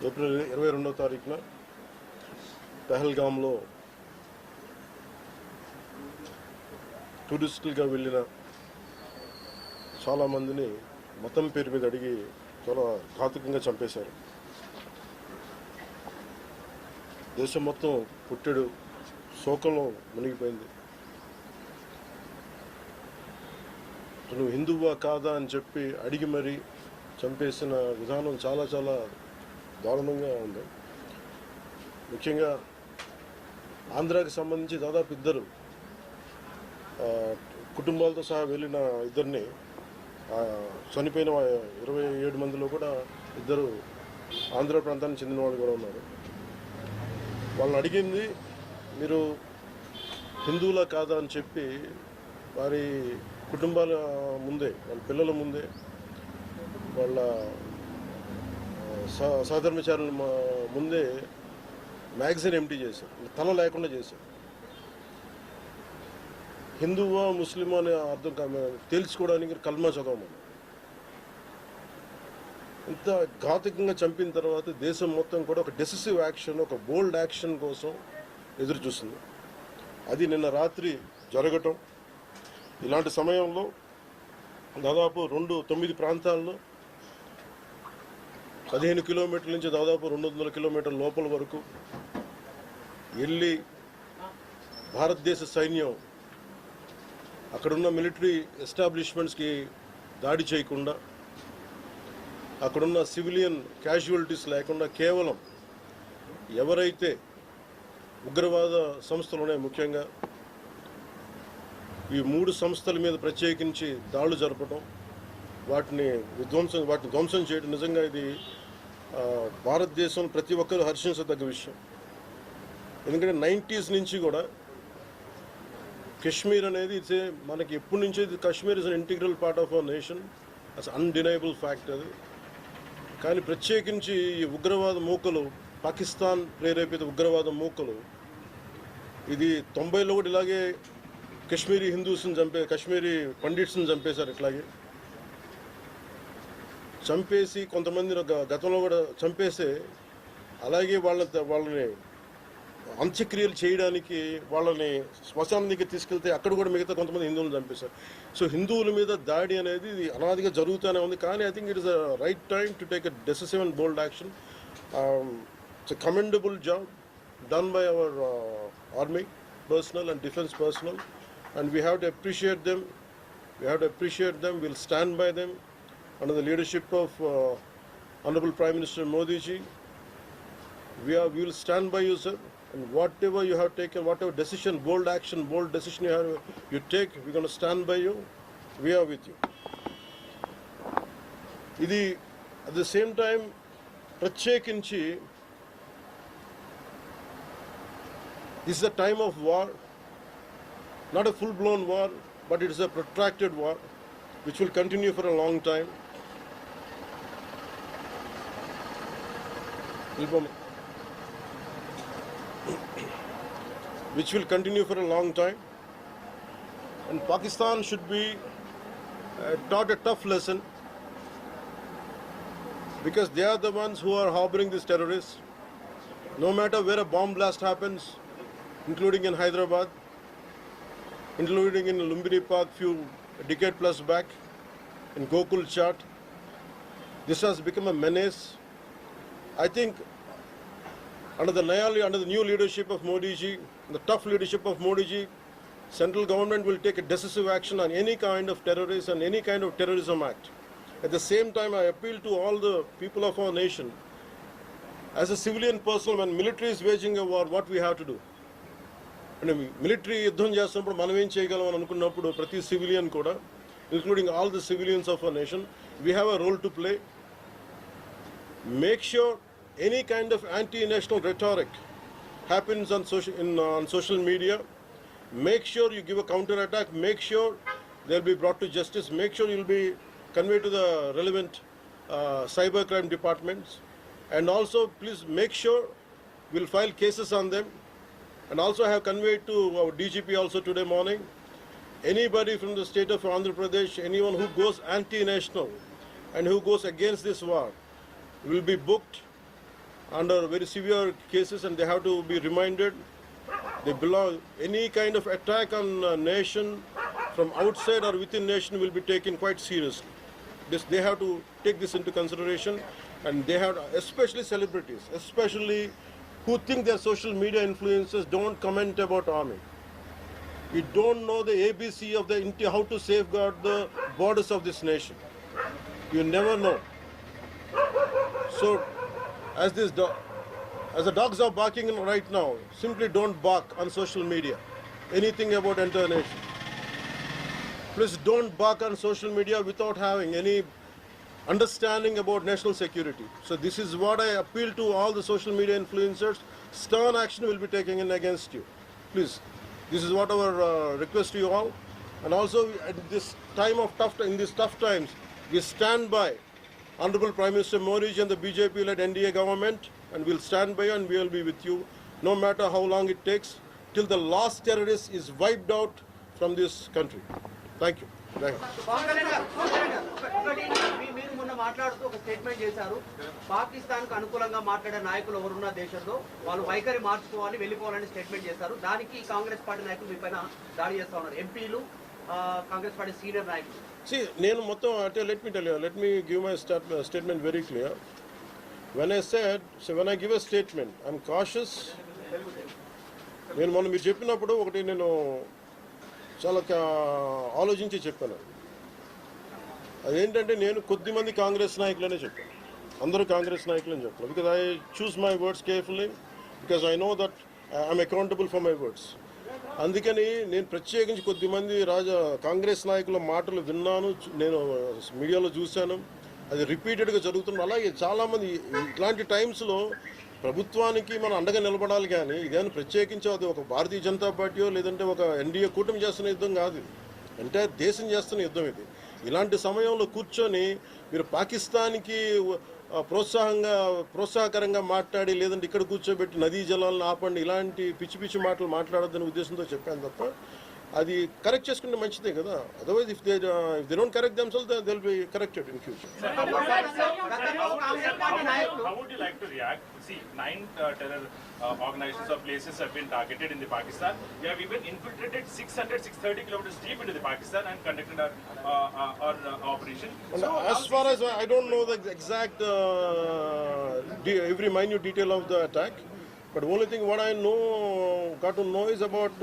April 22వ తారీఖున పెహల్గాంలో టూరిస్టులుగా వెళ్ళిన చాలామందిని మతం పేరు మీద అడిగి చాలా ఘాతుకంగా చంపేశారు. దేశం మొత్తం పుట్టెడు శోకంలో మునిగిపోయింది. నువ్వు హిందువా కాదా అని చెప్పి అడిగి మరీ చంపేసిన విధానం చాలా చాలా దారుణంగా ఉంది. ముఖ్యంగా ఆంధ్రాకి సంబంధించి దాదాపు ఇద్దరు కుటుంబాలతో సహా వెళ్ళిన ఇద్దరిని చనిపోయిన 27 మందిలో కూడా ఇద్దరు ఆంధ్ర ప్రాంతానికి చెందిన వాళ్ళు కూడా ఉన్నారు. వాళ్ళని అడిగింది మీరు హిందువులా కాదా అని చెప్పి వారి కుటుంబాల ముందే, వాళ్ళ పిల్లల ముందే, వాళ్ళ సహధర్మచారుల ముందే మ్యాగజైన్ ఎంటీ చేశారు, తల లేకుండా చేశారు. హిందువా ముస్లిమా అనే అర్థం తేల్చుకోవడానికి కల్మా చదవమని. ఇంత ఘాతుకంగా చంపిన తర్వాత దేశం మొత్తం కూడా ఒక డెసిసివ్ యాక్షన్, ఒక బోల్డ్ యాక్షన్ కోసం ఎదురు చూస్తుంది. అది నిన్న రాత్రి జరగటం. ఇలాంటి సమయంలో దాదాపు 9 ప్రాంతాల్లో 15 కిలోమీటర్ల నుంచి దాదాపు 200 కిలోమీటర్ల లోపల వరకు వెళ్ళి భారతదేశ సైన్యం అక్కడున్న మిలిటరీ ఎస్టాబ్లిష్మెంట్స్కి దాడి చేయకుండా, అక్కడున్న సివిలియన్ క్యాజువాలిటీస్ లేకుండా కేవలం ఎవరైతే ఉగ్రవాద సంస్థలు ఉన్నాయో, ముఖ్యంగా ఈ 3 సంస్థల మీద ప్రత్యేకించి దాడులు జరపడం, వాటిని ధ్వంసం చేయడం నిజంగా ఇది భారతదేశం ప్రతి ఒక్కరు హర్షించదగ్గ విషయం. ఎందుకంటే 90s నుంచి కూడా కశ్మీర్ అనేది మనకి ఎప్పటి నుంచో Kashmir is an integral part of our nation, as undeniable fact అది. కానీ ప్రత్యేకించి ఈ ఉగ్రవాద మూకలు, పాకిస్తాన్ ప్రేరేపిత ఉగ్రవాద మూకలు, ఇది 90లో కూడా ఇలాగే కశ్మీరీ హిందూస్ని కశ్మీరీ పండిట్స్ని చంపేశారు. ఇట్లాగే చంపేసి కొంతమంది గతంలో కూడా చంపేస్తే అలాగే వాళ్ళని అంత్యక్రియలు చేయడానికి వాళ్ళని శ్మశానానికి తీసుకెళ్తే అక్కడ కూడా మిగతా కొంతమంది హిందువులను చంపేశారు. సో హిందువుల మీద దాడి అనేది ఇది అనాదిగా జరుగుతూనే ఉంది. కానీ I think it is a right time to take a decisive and bold action. It's a commendable job done by our army personnel and defense personnel, and we have to appreciate them. We'll stand by them under the leadership of Honorable Prime Minister Modi ji. We will stand by you, sir, and whatever you have taken, whatever decision, bold action, bold decision you take, we're going to stand by you. We are with you. Idi at the same time ప్రత్యేకించి this is a time of war, not a full-blown war, but it is a protracted war which will continue for a long time. Which will continue for a long time. And Pakistan should be taught a tough lesson, because they are the ones who are harboring these terrorists. No matter where a bomb blast happens, including in Hyderabad, including in Lumbini Park a decade plus back, in Gokul Chat, this has become a menace. I think under the new leadership of Modi ji, the tough leadership of Modi ji, central government will take a decisive action on any kind of terrorism and any kind of terrorism act. At the same time, I appeal to all the people of our nation, as a civilian person, when military is waging a war, what we have to do? అంటే military యుద్ధం చేస్తున్నప్పుడు మనం ఏం చేయగలం అని అనుకున్నప్పుడు ప్రతి civilian కూడా, including all the civilians of our nation, we have a role to play. Make sure any kind of anti national rhetoric happens on social media. Make sure you give a counter attack. Make sure they'll be brought to justice. Make sure you'll be conveyed to the relevant cyber crime departments. And also please make sure we'll file cases on them. And also I have conveyed to our DGP also today morning, anybody from the state of Andhra Pradesh, anyone who goes anti-national and who goes against this war will be booked under very severe cases and they have to be reminded. They belong, any kind of attack on a nation from outside or within nation will be taken quite seriously. They have to take this into consideration, and they have, especially celebrities, especially who think they're social media influencers, don't comment about army. You don't know the ABC of how to safeguard the borders of this nation. You never know. So, as the dogs are barking right now, simply don't bark on social media. Anything about entire nation. Please don't bark on social media without having any understanding about national security. So this is what I appeal to all the social media influencers. Stern action will be taken in against you. Please, this is what our request to you all. And also at this time of in these tough times, we stand by Honorable Prime Minister Modi and the BJP-led NDA government, and we'll stand by you and we will be with you, no matter how long it takes, till the last terrorist is wiped out from this country. Thank you. మీరు మొన్న మాట్లాడుతూ ఒక statement చేశారు, పాకిస్తాన్ కు అనుకూలంగా మాట్లాడే నాయకులు ఎవరున్న దేశంలో వాళ్ళు వైఖరి మార్చుకోవాలి, వెళ్ళిపోవాలని స్టేట్మెంట్ చేశారు. దానికి కాంగ్రెస్ పార్టీ నాయకులు మీ పైన దాడి చేస్తా ఉన్నారు, ఎంపీలు, కాంగ్రెస్ పార్టీ సీనియర్ నాయకులు. See, నేను మొత్తం అంటే let me give my statement very clear. When I give a statement, I'm cautious. నేను మొన్న మీరు చెప్పినప్పుడు ఒకటి నేను చాలా ఆలోచించి చెప్పాను. అదేంటంటే నేను కొద్దిమంది కాంగ్రెస్ నాయకులనే చెప్పాను, అందరూ కాంగ్రెస్ నాయకులని చెప్పాను. Because I choose my words carefully, because I know that I'm accountable for my words. అందుకని నేను ప్రత్యేకించి కొద్దిమంది కాంగ్రెస్ నాయకుల మాటలు విన్నాను, నేను మీడియాలో చూశాను, అది రిపీటెడ్గా జరుగుతుంది. అలాగే చాలామంది ఇట్లాంటి టైమ్స్లో ప్రభుత్వానికి మనం అండగా నిలబడాలి, కానీ ఇదేమైనా ప్రత్యేకించి అది ఒక భారతీయ జనతా పార్టీయో లేదంటే ఒక ఎన్డీఏ కూటమి చేస్తున్న యుద్ధం కాదు, అంటే దేశం చేస్తున్న యుద్ధం ఇది. ఇలాంటి సమయంలో కూర్చొని మీరు పాకిస్తాన్కి ప్రోత్సాహకరంగా మాట్లాడి లేదంటే ఇక్కడ కూర్చోబెట్టి నదీ జలాలను ఆపండి, ఇలాంటి పిచ్చి పిచ్చి మాటలు మాట్లాడొద్దనే ఉద్దేశంతో చెప్పాను తప్ప, అది కరెక్ట్ చేసుకుంటే మంచిదే కదా. Otherwise if they don't correct themselves they will be corrected in future. How would you like to react? See, 9 terror organizations or places have been targeted in the Pakistan. They have even infiltrated 630 kilometers deep into the Pakistan and conducted our operation. So, as far as I don't know the exact every minute detail of the attack, but the only thing what I got to know is about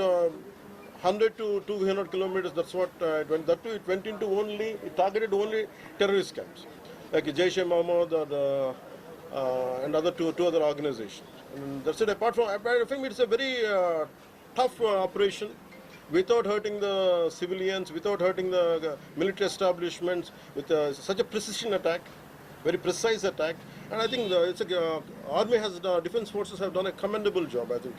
100 to 200 kilometers. That's what it went. That too, it targeted only terrorist camps like Jaish-e-Mohammed and other two other organizations. And that's it. Apart from, I think it's a very tough operation, without hurting the civilians, without hurting the military establishments, with such a precision attack, very precise attack. And I think army defense forces have done a commendable job. I think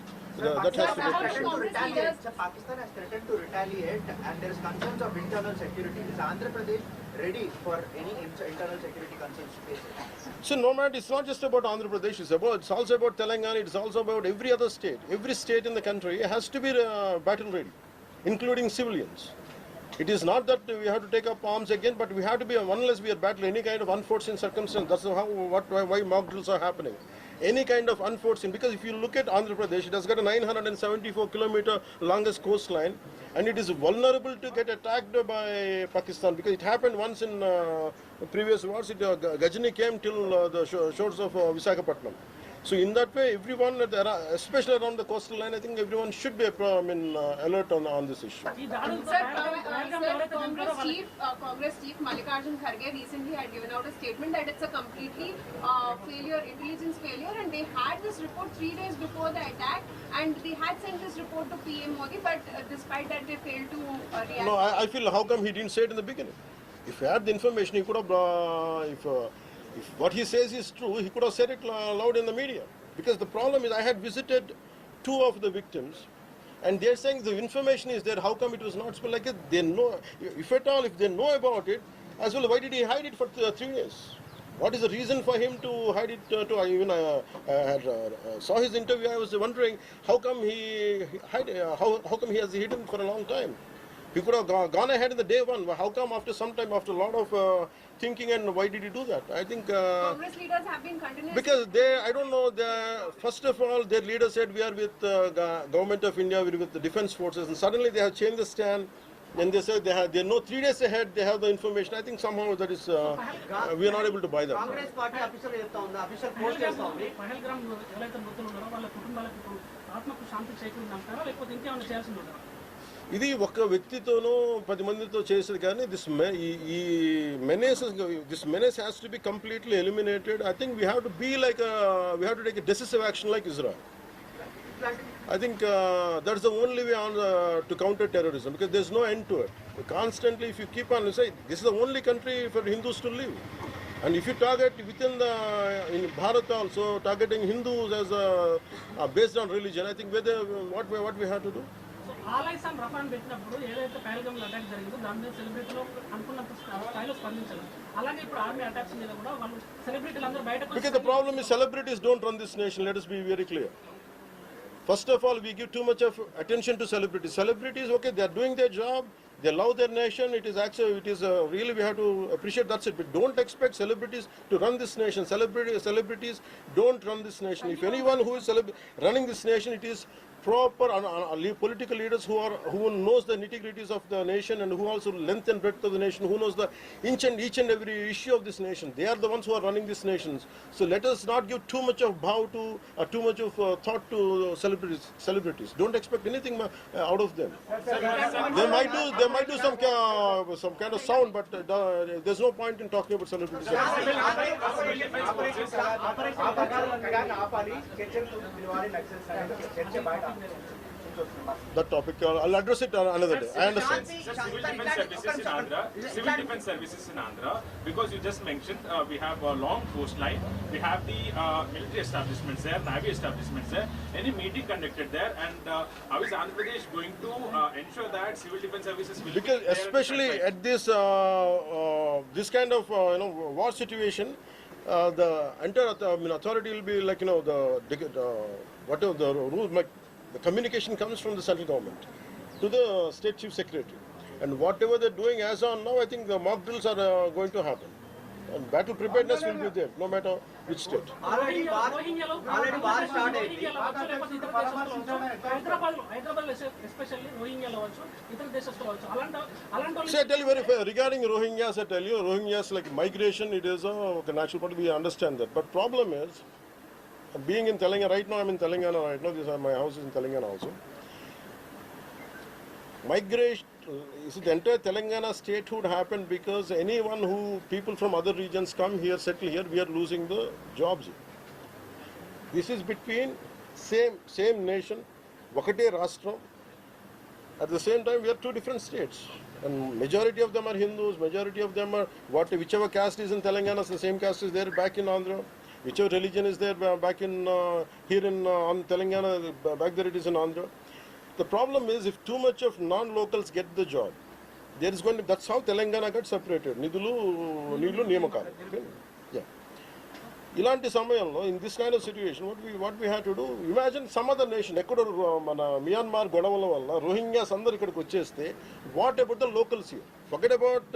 that has to be appreciated. Pakistan has threatened to retaliate, and there is concerns of internal security. Is Andhra Pradesh ready for any internal security concerns to face it? So no matter, it's not just about Andhra Pradesh. It's also about Telangana. It's also about every other state. Every state in the country has to be battle ready, including civilians. It is not that we have to take up arms again, but we have to be, unless we are battling any kind of unforeseen circumstance. That's why mock drills are happening. Any kind of unforeseen, because if you look at Andhra Pradesh, it has got a 974-kilometer longest coastline, and it is vulnerable to get attacked by Pakistan, because it happened once in previous wars. Gajini came till the shores of Visakhapatnam. So in that way, everyone, especially around the coastal line, I think everyone should be alert on this issue. Congress Chief Mallikarjun Kharge recently had given out a statement that it's a completely intelligence failure, and they had this report 3 days before the attack, and they had sent this report to PM Modi, but despite that they failed to react. No, I feel, how come he didn't say it in the beginning? If he had the information, he could have, if what he says is true, he could have said it loud in the media. Because the problem is, I had visited 2 of the victims, and they're saying the information is there. How come it was not spoken like it? They know, if at all, if they know about it, as well, why did he hide it for 3 years? What is the reason for him to hide it? Saw his interview. I was wondering how come he hid. How come he has hidden for a long time? He could have gone ahead in the day one. How come after some time, after a lot of thinking, and why did he do that? I think Congress leaders have been continuously... because I don't know, first of all, their leader said we are with government of India, we are with the defense forces, and suddenly they have changed the stand. And they said they know 3 days ahead they have the information. I think somehow that is we are not able to buy that. Congress party official చెప్తా ఉంది, official post చేస్తా ఉంది. పహల్గామ్ ఎవరైతే మృతులు ఉన్నారో వాళ్ళ కుటుంబాలకు ఇప్పుడు ఆత్మకు శాంతి చేకూరిందంటారా లేకపోతే ఇంకేమైనా చేయాల్సింది ఉంటారా? ఇది ఒక వ్యక్తితోనూ 10 మందితో చేసేది కానీ ఈ menace has to be completely eliminated. I think we have to be like we have to take a decisive action like Israel. I think that's the only way on to counter terrorism, because there's no end to it. Constantly, if you keep on saying this is the only country for Hindus to live, and if you target within in Bharat also targeting Hindus as based on religion, I think what we have to do. So ఆలైస్ and రఫాన్ పెట్టినప్పుడు ఏదైతే Pahalgam attack జరిగిందో దాని మీద సెలబ్రిటీలో అనుకున్నంత స్థాయిలో స్పందించారు. అలాగే ఇప్పుడు ఆర్మీ అటాక్స్ మీద కూడా వాళ్ళు సెలబ్రిటీలు అందరూ బయటకు Because the problem is celebrities don't run this nation. Let us be very clear. First of all, we give too much of attention to celebrities. Celebrities, okay, they are doing their job. They love their nation. It is actually, really we have to appreciate. That's it. But don't expect celebrities to run this nation. Celebrities don't run this nation. If anyone who is running this nation, it is proper political leaders who knows the nitty-gritties of the nation, and who also length and breadth of the nation, who knows the each and every issue of this nation. They are the ones who are running this nation. So let us not give too much of too much of thought to celebrities. Don't expect anything out of them. They might do some kind of sound, but there's no point in talking about celebrities. That topic, I'll address it another day. I understand. Civil defense services in Andhra, because you just mentioned we have a long coastline, we have the military establishments there, navy establishments there. Any meeting conducted there, and how is Andhra Pradesh going to ensure that civil defense services will Because be there especially at this kind of war situation, the entire authority will be like whatever the rules. The communication comes from the central government to the state chief secretary, and whatever they're doing as on now, I think the mock drills are going to happen, and battle preparedness will be there no matter which state. Already war start అయింది. Hyderabad especially రోహింగ్యాలో అవచ్చు, ఇతర దేశస్తులు అవచ్చు, అలాంటి So I tell you very fair regarding Rohingyas. I tell you, Rohingyas like migration. It is a natural part. We understand that, but problem is, being in Telangana right now, I'm in Telangana right now. My house is in Telangana also. Migration, the entire Telangana statehood happened because people from other regions come here, settle here. We are losing the jobs here. This is between same nation, Vakate Rashtra. At the same time, we are 2 different states, and majority of them are Hindus. Majority of them are whichever caste is in Telangana, the same caste is there back in Andhra. Whichever religion is there back in here in on Telangana, back there it is in Andhra. The problem is, if too much of non-locals get the job, there is going to. That's how Telangana got separated. Nidulu Niyamakalu. Okay? Yeah. ఇలాంటి సమయంలో in this kind of situation, what we have to do, imagine some other nation, ఎక్కడో మన Myanmar గొడవల వల్ల Rohingyas అందరు ఇక్కడికి వచ్చేస్తే, what about the locals here? Forget about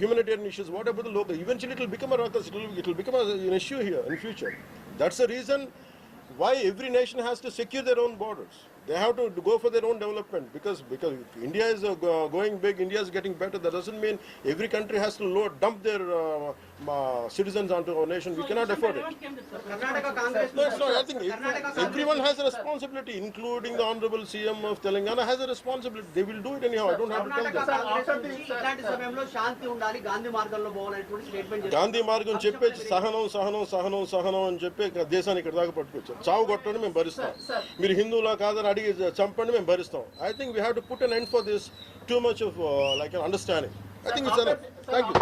humanitarian issues. What about the local? Eventually it will become a ruckus. It will become an issue here in future. That's the reason why every nation has to secure their own borders. They have to go for their own development, because India is going big, India is getting better. That doesn't mean every country has to dump their citizens onto our nation. We cannot afford it. Karnataka Congress No, I think everyone has a responsibility, including the Honorable CM of Telangana has a responsibility. They will do it anyhow. I don't have to tell Karnataka them. Congress నుంచి ఇట్లాంటి సమయంలో శాంతి ఉండాలి, గాంధీ మార్గంలో పోవాలనేటువంటి statement Gandhi మార్గం చెప్పేసి సహనం అని చెప్పి దేశాన్ని ఇక్కడ దాకా పట్టుకొచ్చారు. చావు కొట్టండి మేము భరిస్తాం, మీరు హిందువులా కాదని అడిగి చంపండి మేము భరిస్తాం. I think we have to put an end for this too much of like an understanding. I think it's enough. Thank you.